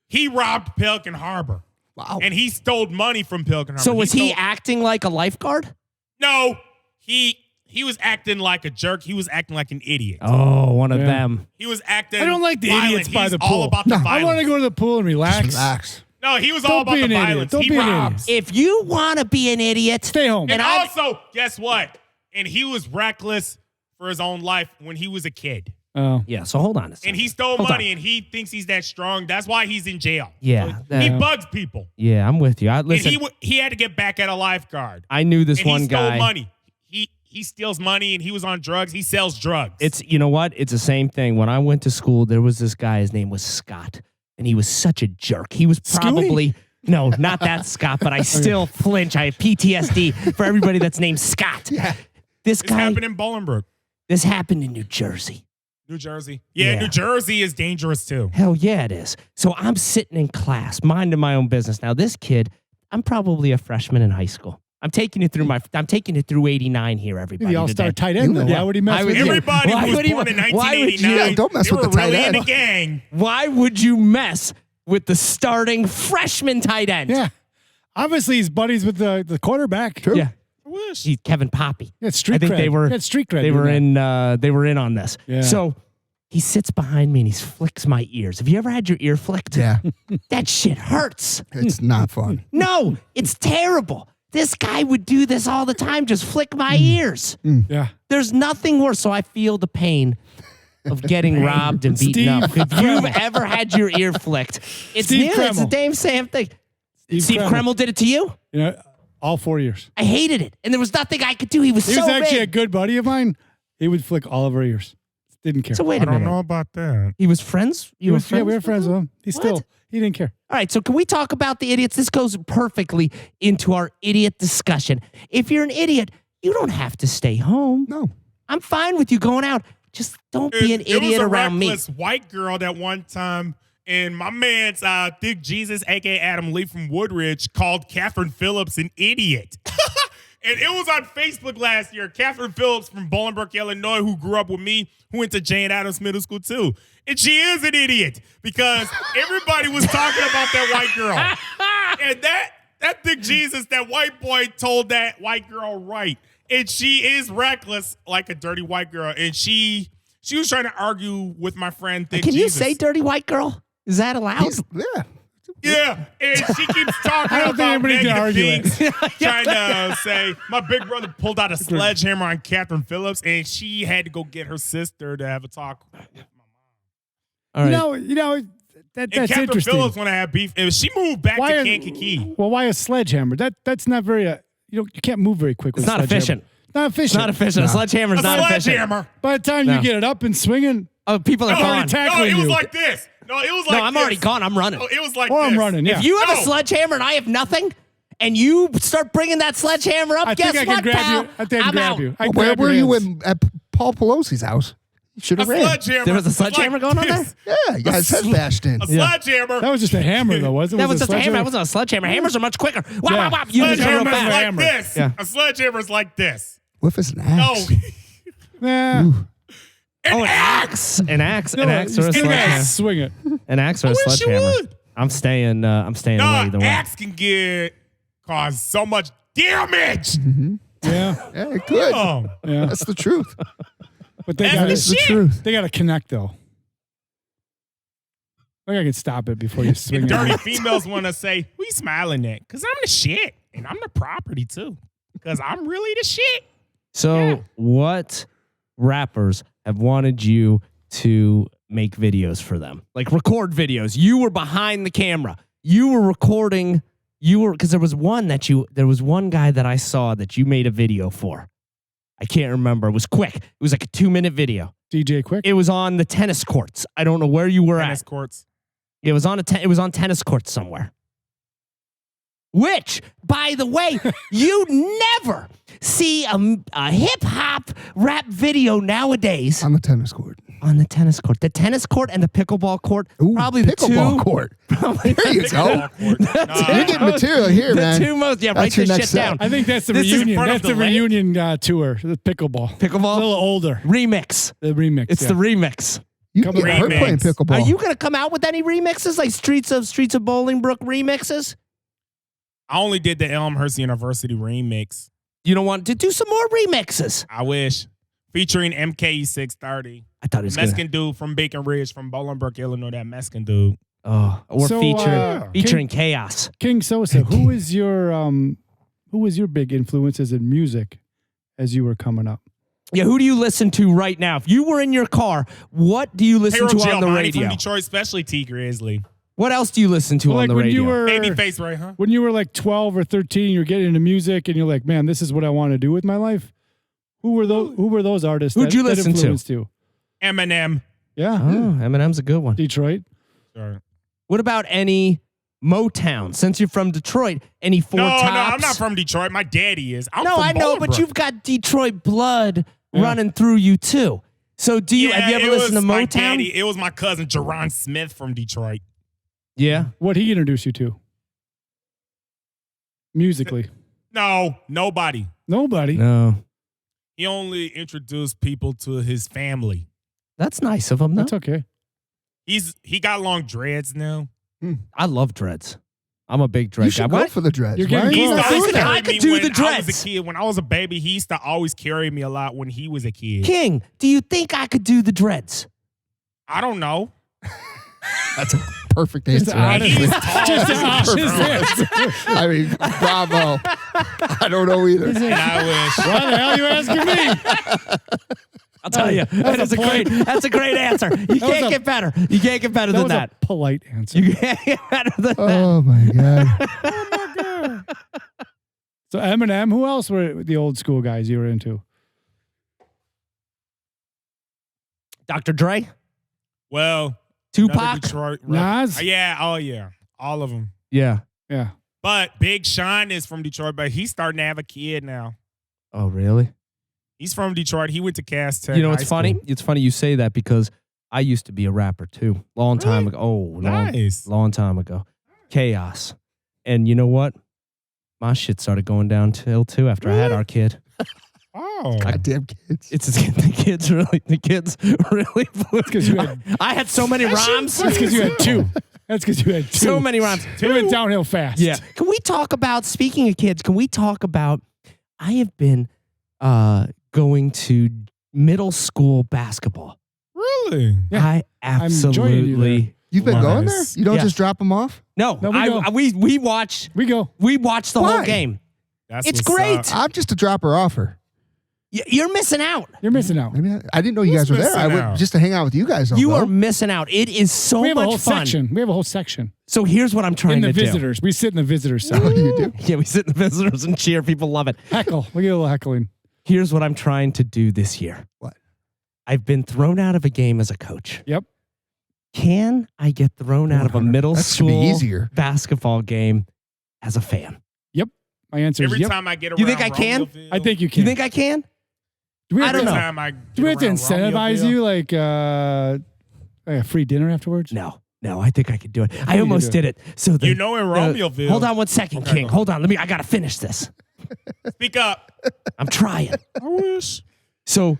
He robbed Pelican Harbor. Wow. And he stole money from Pelican Harbor. So was he stole- acting like a lifeguard? No, he was acting like a jerk. He was acting like an idiot. Oh, one of Yeah. them. He was acting I don't like the violent. idiots by He's the all pool. about the No, violence. I want to go to the pool and relax. Relax. No, he was Don't all about be the an idiot. violence. Don't He be an robs. If you want to be an idiot, Stay home. And And I- also, guess what? And he was reckless for his own life when he was a kid. Oh. yeah. So hold on a second. And he stole Hold money on. and he thinks he's that strong. That's why he's in jail. Yeah, He that- bugs people. Yeah, I'm with you. Listen, And he had to get back at a lifeguard. I knew this And one he stole guy. money. He steals money and he was on drugs. He sells drugs. It's you know what? It's the same thing. When I went to school, there was this guy. His name was Scott, and he was such a jerk. He was probably no, not that Scott, but I still flinch. I have PTSD for everybody that's named Scott. Yeah. This It's guy. happened in Bolingbrook, This happened in New Jersey. New Jersey. Yeah, Yeah. New Jersey is dangerous too. Hell yeah, it is. So I'm sitting in class, minding my own business. Now, this kid, I'm probably a freshman in high school. I'm taking it through 89 here, everybody. The all-star today. tight end, though. Yeah. Why would he mess I with would- you? Everybody Why was would he- born in why would you- 1989. Yeah, don't mess they with were the tight really in end. the gang. Why would you mess with the starting freshman tight end? Yeah. Obviously, he's buddies with the quarterback. True. Yeah. I wish. He's Kevin Poppy. Yeah, street I think cred. they were Yeah, street cred. they were doing that. in they were in on this. Yeah. So he sits behind me and he flicks my ears. Have you ever had your ear flicked? Yeah. That shit hurts. It's not fun. No, it's terrible. This guy would do this all the time, just flick my ears. Yeah. There's nothing worse. So I feel the pain of getting robbed and beaten up. Steve If you've ever had your ear flicked, it's Steve it's the Kreml. damn same thing. Steve Kreml. Kreml did it to you? You know, all 4 years. I hated it. And there was nothing I could do. He was He so was actually a big. good buddy of mine. He would flick all of our ears. Didn't care. So wait I a don't minute. know about that. He was friends? You were friends? Yeah, we were friends with him. What? He didn't care. All right, so can we talk about the idiots? This goes perfectly into our idiot discussion. If you're an idiot, you don't have to stay home. No. I'm fine with you going out. Just don't be an It was idiot a around me. reckless white girl that one time, and my man's Thick Jesus, aka Adam Lee from Woodridge, called Catherine Phillips an idiot. And it was on Facebook last year. Catherine Phillips from Bolingbrook, Illinois, who grew up with me, who went to Jane Addams Middle School too. And she is an idiot because everybody was talking about that white girl. And that Thick Jesus, that white boy, told that white girl right. And she is reckless like a dirty white girl. And she was trying to argue with my friend Thick Can you Jesus. say dirty white girl? Is that allowed? Yeah. Yeah, and she keeps talking I don't think about anybody can negative argue it. things, trying to say my big brother pulled out a sledgehammer on Catherine Phillips, and she had to go get her sister to have a talk. All right. You know And that's Catherine interesting. Phillips want to have beef, and she moved back Why to a- Kankakee. Well, why a sledgehammer? That's not very. You can't move very quick. It's with a not sledgehammer. efficient. Not efficient. It's not efficient. A sledgehammer A is not efficient. sledgehammer. By the time No. you get it up and swinging, Oh, people are No, gone. already tackling it was you. like this. No, it was like I'm this. already gone. I'm running. No, it was like or this. I'm running. Yeah. If you have a No. sledgehammer and I have nothing, and you start bringing that sledgehammer up, I guess think I what, can grab pal? you. I think I I'm can grab out. you. I Where grab your were you hands. at Paul Pelosi's house? You should A have ran. sledgehammer. There was a was sledgehammer going on there? this. Yeah, you guys head bashed in. A sledgehammer. That was just a hammer, though, wasn't it? That was just a hammer. sledgehammer? That wasn't a sledgehammer. Hammers are much quicker. Wop, Yeah. wop, wop. You just go real Sledgehammer's fast. like hammer. this. Yeah. A sledgehammer's like this. What if it's an No. axe? Yeah. Oh, an axe. An axe. An axe or a You still gotta sledgehammer. swing it. An axe or a wish you sledgehammer. would. I'm staying away either way. Axe can cause so much damage. Yeah. Yeah, it could. Oh. Yeah. That's the truth. But they That's got the That's the shit. truth. They got to connect, though. I think I can stop it before you swing it. Dirty females want to say, "We smiling at?" Because I'm the shit, and I'm the property too. Because I'm really the shit. So, what rappers have wanted you to make videos for them? Like record videos. You were behind the camera. You were recording. Because there was one guy that I saw that you made a video for. I can't remember. It was quick. It was like a 2-minute video. DJ Quick. It was on the tennis courts. I don't know where you were Tennis at. courts. It was on tennis courts somewhere. Which, by the way, you never see a hip hop rap video nowadays On the tennis court. on the tennis court. The tennis court and the pickleball court, Ooh, probably the pickleball two. court. Probably There you go. Court. You're getting material here, the man. two most. Yeah, That's write your this next shit down. step. I think that's the This is in reunion. front of That's the the lake? reunion tour. The pickleball. Pickleball A little older. remix. The remix. It's the remix. You can Come get hurt on. playing Remix. pickleball. Are you gonna come out with any remixes like Streets of Bolingbrook remixes? I only did the Elmhurst University remix. You don't want to do some more remixes? I wish. Featuring MKE 630. I thought it was gonna. Mexican dude from Bacon Ridge from Bolingbrook, Illinois. That Mexican dude. Oh, or So, featuring Chaos. King Sosa. Who was your big influences in music as you were coming up? Yeah, who do you listen to right now? If you were in your car, what do you listen Harold to on the Giovanni radio? from Detroit, especially T Grizzly. What else do you listen to on Like the when radio? you were Babyface, right, huh? when you were like 12 or 13, you're getting into music and you're like, man, this is what I want to do with my life. Who were those artists? Who'd you listen to? influenced you? Eminem. Yeah. Oh, Eminem's a good one. Detroit. Sure. What about any Motown? Since you're from Detroit, any Four No, Tops? I'm not from Detroit. My daddy is. I'm No, from I know, but Bolingbrook. you've got Detroit blood Yeah. running through you too. So have you ever it listened to was my Motown? daddy. It was my cousin, Jerron Smith from Detroit. Yeah. What he introduced you to? Musically. No, nobody. Nobody. No. He only introduced people to his family. That's nice of him, though. That's okay. He got long dreads now. I love dreads. I'm a big You dread guy. should go What? for the dreads. You're Why getting are He you used not to always doing that? I carry could me do when the I was dreads. a kid. When I was a baby, he used to always carry me a lot when he was a kid. King, do you think I could do the dreads? I don't know. That's a perfect Just answer. honest. He's actually. tall. Just He's an honest strong. answer. I mean, bravo. I don't know either. And I wish. Why the hell are you asking me? I'll tell you. That's a great answer. You can't get better. You can't get better That than was that. a polite answer. You can't get better than that. Oh my god. So Eminem, who else were the old school guys you were into? Dr. Dre, Well, another Tupac. Detroit rap- Nas? Yeah, oh yeah. All of them. Yeah. Yeah. But Big Sean is from Detroit, but he's starting to have a kid now. Oh, really? He's from Detroit. He went to Cass Tech. You know, High it's funny. School. It's funny you say that because I used to be a rapper too. Long time ago. Oh, Nice. long time ago. Chaos. And you know what? My shit started going downhill too after I had our kid. Oh. Goddamn kids. The kids really blew. Because you had, I had so many rhymes. that's because you had two. That's because you had two. So many rhymes. It went downhill fast. Yeah. Can we talk about, speaking of kids, I have been going to middle school basketball. Really? Yeah. I enjoying you there. absolutely. You've been Nice. going there? You don't Yeah. just drop them off? No, No, we go. we watched We go. the whole Why? game. That's It's what's great. up. I'm just a dropper offer. You're missing out. You're missing out. Maybe I didn't know you Who's guys were there. missing I went out? just to hang out with you guys. I'll You go. are missing out. It is so We have a much whole fun. section. We have a whole section So here's what I'm in trying the to visitors. We sit in the visitors Oh, section. you do? do. Yeah, we sit in the visitors and cheer. People love it. Heckle. We get a little heckling. Here's what I'm trying to do this year. What? I've been thrown out of a game as a coach. Yep. Can I get thrown out of a 100. middle That should be school easier. basketball game as a fan? Yep. My answer is Every yep. time I get around You think I can? Romeoville- I think you Do can. you think I can? Do we I have don't to, know. Time I Do we have to get around incentivize Romeoville- you like a free dinner afterwards? No, I think I could do it. I you almost could do did it. So You know in Romeoville. Hold on one second, Okay, King. go. Hold on. I got to finish this. Speak up. I'm trying. I wish. So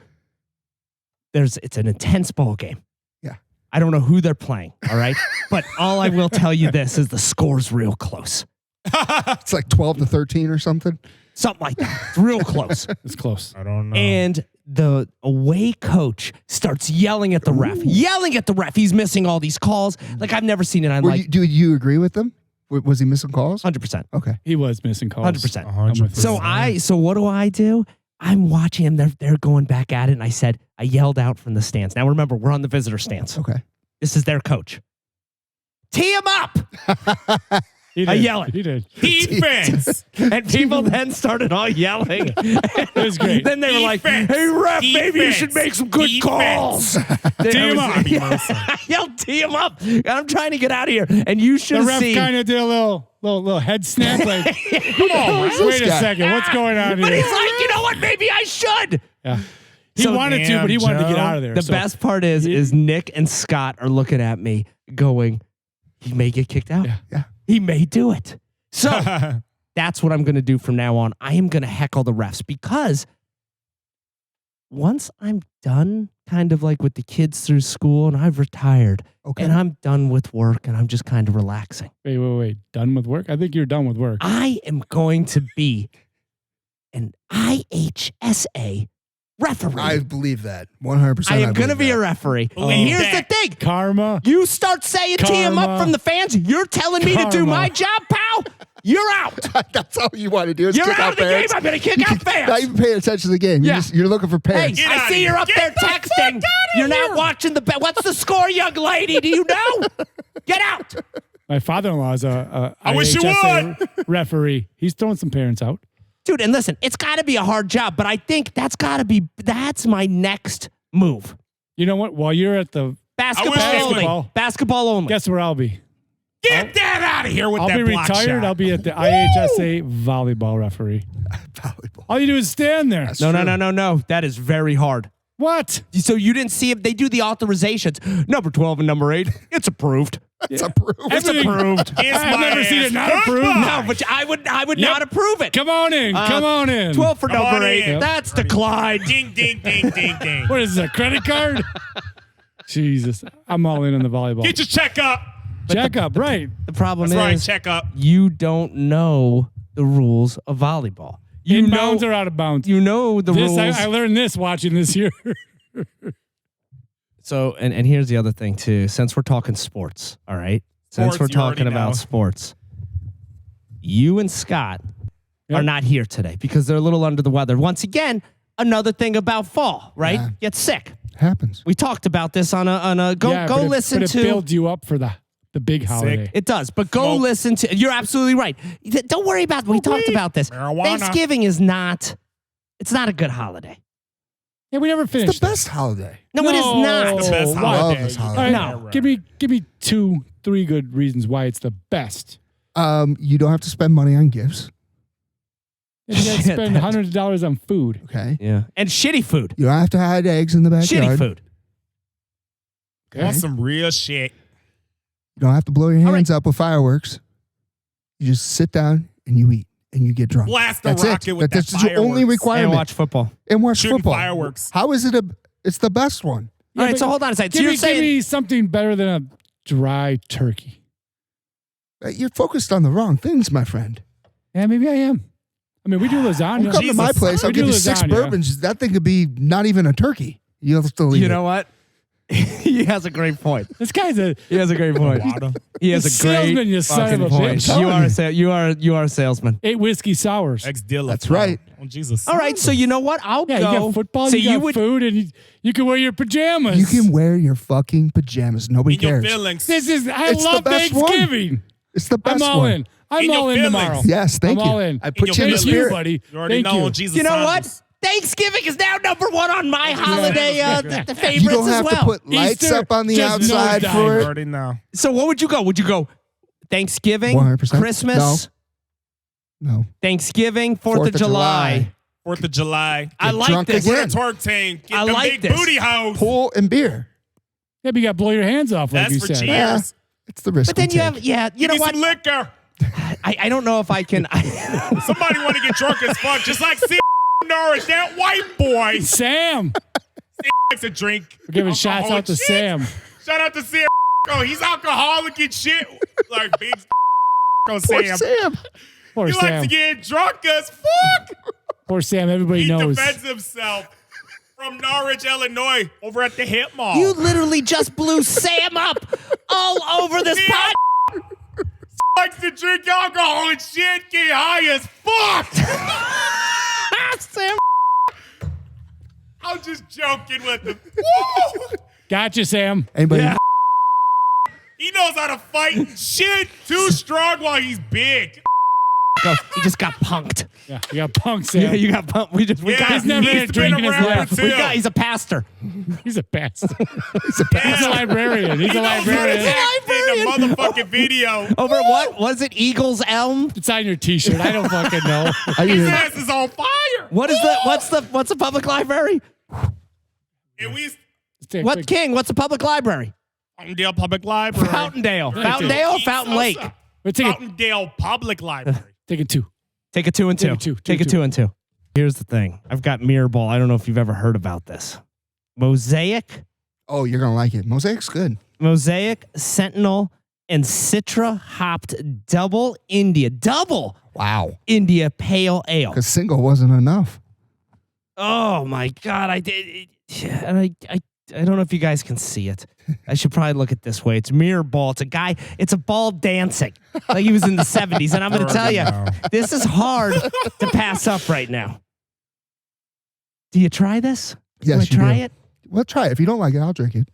it's an intense ball game. Yeah. I don't know who they're playing, all right? But all I will tell you this is the score's real close. It's like 12-13 or something. Something like that. It's real close. It's close. I don't know. And the away coach starts yelling at the ref. Yelling at the ref. He's missing all these calls. Like I've never seen it. I'm like, Do you agree with them? Was he missing calls? 100%. Okay. He was missing calls. 100%. I'm with you. So what do? I'm watching them. They're going back at it. And I yelled out from the stands. Now remember, we're on the visitor stands. Okay. This is their coach. Tee him up. He I did. yell it. He did. Defense. And people then started all yelling. It was great. Then they were like, Defense. hey, ref, maybe you Defense. should make some good Defense. calls. Tee him up. I yelled, tee him up. And I'm trying to get out of here. And you should The have ref seen. kind of did a little head snap. Like, Come on, wait a second, what's going on But here? he's like, you know what? Maybe I should. Yeah. He So- wanted to, but he wanted to get Joe. out of there. The So best part is Nick and Scott are looking at me going, he may get kicked out. Yeah. He may do it. So that's what I'm going to do from now on. I am going to heckle the refs because once I'm done kind of like with the kids through school and I've retired Okay. and I'm done with work and I'm just kind of relaxing, Wait. Done with work? I think you're done with work. I am going to be an IHSA referee. I believe that 100%. I am going to believe be that. a referee. Believe And here's that. the thing. Karma. You start saying tee him up Karma. from the fans. You're telling me to do Karma. my job, pal. You're out. That's all you want to do is You're kick out out of the fans. game. I'm going to kick out fans. Not even paying attention to the game. Yeah. You're looking for Hey, pants. Get I outta see here. you're up Get there the fuck texting. outta You're not here. watching the. What's the score, young lady? Do you know? Get out. My father-in-law is a I wish you IHSA referee. He's throwing some parents out. Dude, and listen, it's got to be a hard job, but I think that's my next move. You know what? While you're at the Basketball they only. would. Basketball only. guess where I'll be? Get that out of here with I'll that be block retired. shot. I'll be at the IHSA volleyball referee. Volleyball. All you do is stand there. That's No. true. That is very hard. What? So you didn't see if they do the authorizations. Number 12 and number 8. It's approved. It's approved. It's approved. Kiss I've my never seen ass. it not approved. Goodbye. No, but I would Yep. not approve it. Come on in. Come on in. 12 for Come number on 8. in. That's declined. Ding, ding, ding, ding, ding. What is this, a credit card? Jesus. I'm all in on the volleyball. Get your check up. Check up, right. The problem That's right. is Check up. you don't know the rules of volleyball. You In know, bounds or out of bounds? you know the This rules. I learned this watching this year. So, and here's the other thing too. Since we're talking sports, all right. Since Sports, we're you already talking about know. sports, you and Scott Yep. are not here today because they're a little under the weather. Once again, another thing about fall, right? Yeah. Get sick. Happens. We talked about this on a go Yeah, go but listen but to. it builds you up for the big holiday. It does, but go Smoke. listen to. You're absolutely right. Don't worry about. We talked about this. Marijuana. Thanksgiving is not. It's not a good holiday. Yeah, we never It's finished. the best holiday. No, it is not. The best why? I love holiday. this All holiday. right, No. give me 2-3 good reasons why it's the best. You don't have to spend money on gifts. And you gotta Shit, spend that- hundreds of dollars on food. Okay. Yeah, and shitty food. You don't have to hide eggs in the backyard. Shitty food. Okay. Want some real shit. You don't have to blow your All hands up with fireworks. You just sit down and you eat and you get drunk. Blast the That's rocket it. with That's that your only fireworks. requirement. And watch football. And watch Shooting football. fireworks. How is it it's the best one? All right, but so hold on a second. So Give you're me saying something better than a dry turkey. You're focused on the wrong things, my friend. Yeah, maybe I am. I mean, we do lasagna. You come to my Jesus. place, I'll We give do you 6 lasagna. bourbons. That thing could be not even a turkey. You'll still eat you it. know what? He has a great point. This guy's a He has a great point. Water. He has a salesman, great you son fucking of a point. bitch. You are a you are a salesman. 8 whiskey sours. Ex-dealer. That's right. Oh, Jesus. All right, so you know what? I'll Yeah, go. you got football, So you got would food, and you can wear your pajamas. You can wear your fucking pajamas. Nobody In your cares. feelings. This is I It's the love best one. Thanksgiving. It's the best I'm all one. in. I'm In your all in feelings. tomorrow. Yes, thank I'm you. all in. I put you in the your Thank you, spirit. buddy. You already Thank know you. Jesus. You know Saunders. what? Thanksgiving is now number 1 on my holiday the favorites You don't have as well. to put lights Easter, up on the just outside nosedive. for You it. already know. So what would you go? Would you go Thanksgiving, 100%. Christmas, No. Thanksgiving, 4th of July. 4th of July. I Get like drunk this. again. We're a twerk team. Get I them like big this. booty hoes. Pool and beer. Yeah, but you got to blow your hands off, like That's you for said. cheers. Yeah. It's the risk. But then we you take. have, you Give know me what? some liquor. I don't know if I can. Somebody want to get drunk as fuck, just like C. Norris, that white boy. Sam. Likes to drink. We're giving alcohol shots and out to shit. Sam. Shout out to Sam. Oh, he's alcoholic and shit. Like big Poor Sam. Sam. Poor He likes Sam. to get drunk as fuck. Poor Sam. Everybody He knows. defends himself from Norwich, Illinois, over at the Hip Mall. You literally just blew Sam up all over this Yeah. pod. Likes to drink alcohol and shit, get high as fuck. Sam. I'm just joking with him. Woo! Gotcha, Sam. Anybody? Yeah. He knows how to fight and shit. Too strong while he's big. Go. He just got punked. Yeah, you got punk Sam. Yeah, you got punked. We Yeah, got. He's never had a he's drink been in his around life. too. We got. He's a pastor. He's a bastard. He's a Yeah. He's a librarian. He's a He knows how to librarian. act in the motherfucking video. Over at what was it? Eagles Elm. It's on your T-shirt. I don't fucking know. I His didn't- ass is on fire. What is the? What's the public library? And we What's King? What's the public library? Fountaindale Public Library. Fountaindale. Right. Fountaindale. Keith Fountain Sosa. Lake. Wait, take it. Fountaindale Public Library. Take it 2. Take a 2 and 2. Take a two. Take a 2 and 2. Here's the thing. I've got mirror ball. I don't know if you've ever heard about this. Mosaic, Oh, you're gonna like it. Mosaic's good. Sentinel, and Citra hopped double India Wow. pale ale. Because single wasn't enough. Oh my God. I did. And I don't know if you guys can see it. I should probably look at this way. It's mirror ball. It's a guy. It's a ball dancing like he was in the 70s. And I'm going to tell you, this is hard to pass up right now. Do you try this? Yes, do I try you do. it? Well, try it. If you don't like it, I'll drink it.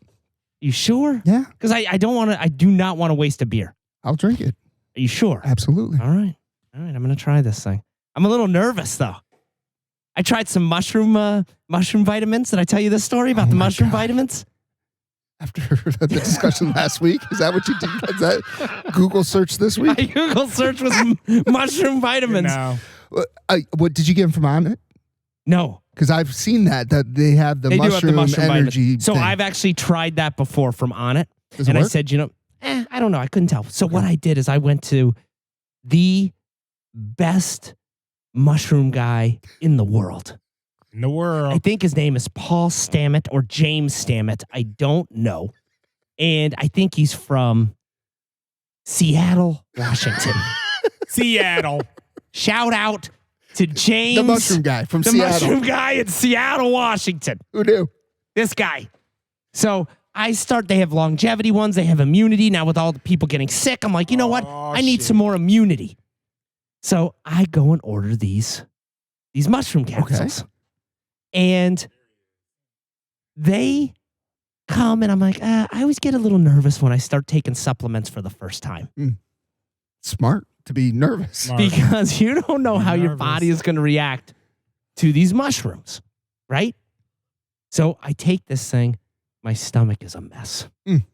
You sure? Yeah, Because I don't want to. I do not want to waste a beer. I'll drink it. Are you sure? Absolutely. All right. I'm going to try this thing. I'm a little nervous though. I tried some mushroom vitamins. Did I tell you this story about Oh the my mushroom God. vitamins? After the discussion last week, is that what you did? Is that Google search this My week? Google search was mushroom vitamins. No. What did you get them from on it? No. Because I've seen that they have the They do have mushroom, the mushroom energy. vitamins. So thing. I've actually tried that before from On It. Does it And I work? said, I don't know. I couldn't tell. So what I did is I went to the best mushroom guy in the world. In the I world. think his name is Paul Stammet or James Stammet. I don't know. And I think he's from Seattle, Washington. Seattle. Shout out to James. the mushroom guy from the Seattle. mushroom guy in Seattle, Washington. Who knew? This guy. So they have longevity ones. They have immunity. Now with all the people getting sick, I'm like, you know what? Oh, I need shit. some more immunity. So I go and order these mushroom capsules. And they come and I'm like, I always get a little nervous when I start taking supplements for the first time Smart to be nervous. Smart. because you don't know how your Nervous. body is going to react to these mushrooms, right? So I take this thing. My stomach is a mess. Mm.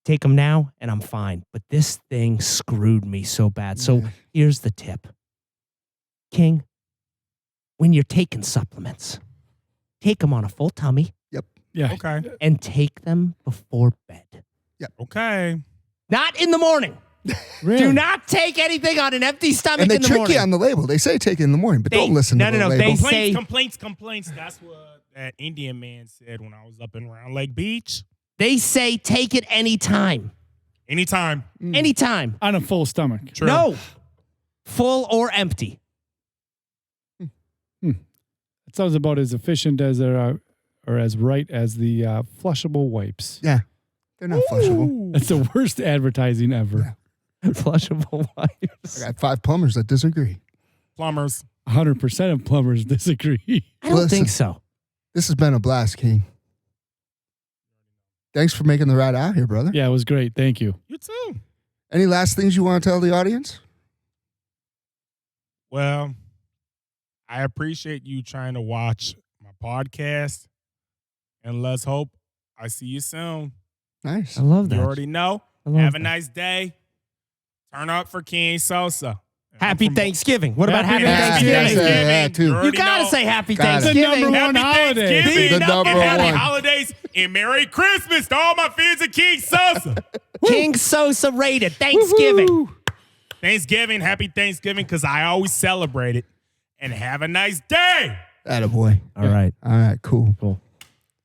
Take them now and I'm fine. But this thing screwed me so bad. So Yeah. here's the tip. King, when you're taking supplements, take them on a full tummy Yeah. Okay. and take them before bed. Okay. Not in the morning. Really? Do not take anything on an empty stomach And they in the trick morning. you on the label. They say take it in the morning, but They- don't listen no, to no, the no, label. they say- Complaints. That's what that Indian man said when I was up in Round Lake Beach. They say take it anytime. Anytime. Anytime. On a full stomach. True. No. Full or empty. It sounds about as efficient as or as right as the flushable wipes. Yeah. They're not flushable. That's the worst advertising ever. Flushable wipes. I got 5 plumbers that disagree. Plumbers. 100% of plumbers disagree. I don't Listen. think so. This has been a blast, King. Thanks for making the ride out here, brother. Yeah, it was great. Thank you. You too. Any last things you want to tell the audience? Well, I appreciate you trying to watch my podcast. And let's hope I see you soon. Nice. I love that. You already know. I love Have that. a nice day. Turn up for King Sosa. Happy Thanksgiving. What about Happy Happy Thanksgiving. Thanksgiving? Yeah, too. You You already gotta know. say Happy Got it. The Thanksgiving. number one Happy holiday. Thanksgiving. The number and happy one. holidays and Merry Christmas to all my fans of King Sosa. King Sosa rated Thanksgiving. Thanksgiving, happy Thanksgiving, because I always celebrate it. And have a nice day. Attaboy. All right. All right, cool. Cool.